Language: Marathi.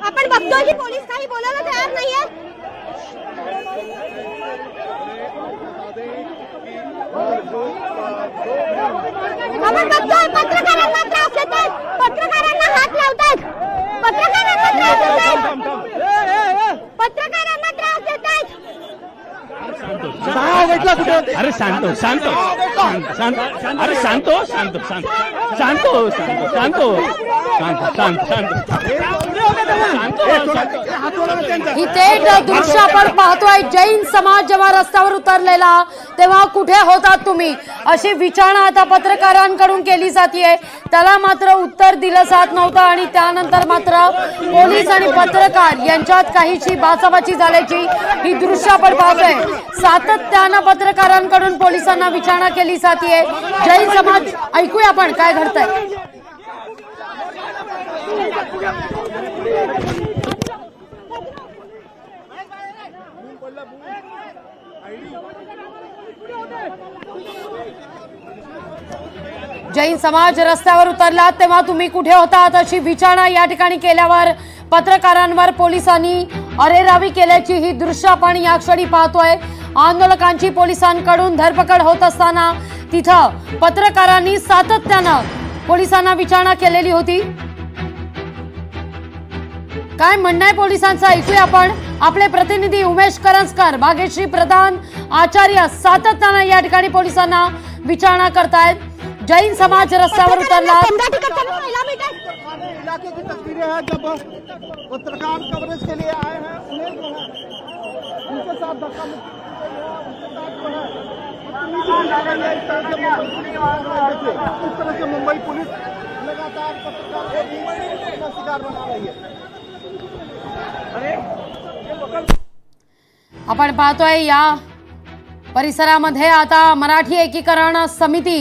आपण बघतोय की पोलीस काही बोलायला तयार नाहीये। आपण बघतोय पत्रकारांना त्रास देतात, पत्रकारांना हात लावतात, पत्रकारांना त्रास देतात। अरे शांतो शांतो शांत अरे शांतो शांतो शांत शांतो शांतो शांत शांत शांत इथे दृश्य आपण पाहतोय, जैन समाज जेव्हा रस्त्यावर उतरलेला तेव्हा कुठे होतात तुम्ही अशी विचारणा आता पत्रकारांकडून केली जाते। त्याला मात्र उत्तर दिलं जात नव्हतं आणि त्यानंतर मात्र पोलीस आणि पत्रकार यांच्यात काहीशी बाचाबाची झाल्याची ही दृश्य आपण पाहतोय। सातत्यानं पत्रकारांकडून पोलिसांना विचारणा केली जाते। जैन समाज, ऐकूया आपण काय घडतंय। जैन समाज रस्त्यावर उतरला तेव्हा तुम्ही कुठे होतात अशी विचारणा या ठिकाणी केल्यावर पत्रकारांवर पोलिसांनी अरेरावी केल्याची ही दृश्य आपण या क्षणी पाहतोय। आंदोलकांची पोलिसांकडून धरपकड होत असताना तिथं पत्रकारांनी सातत्यानं पोलिसांना विचारणा केलेली होती। काय म्हणणं आहे पोलिसांचं ऐकूया आपण। आपले प्रतिनिधी उमेश करंजकर, भाग्यश्री प्रधान, आचार्य सातत्यानं या ठिकाणी पोलिसांना विचारणा करतायत। जैन समाज रस्त्यावर उतरला। इलाके की तस्वीरें हैं जब पत्रकार कवरेज के लिए आए हैं, उन्हें जो है उनके साथ धक्का मुक्की इस तरह से मुंबई पुलिस लगातार पत्रकार का शिकार बना रही है। आपण पाहतोय या परिसरामध्ये आता मराठी एकीकरण समिती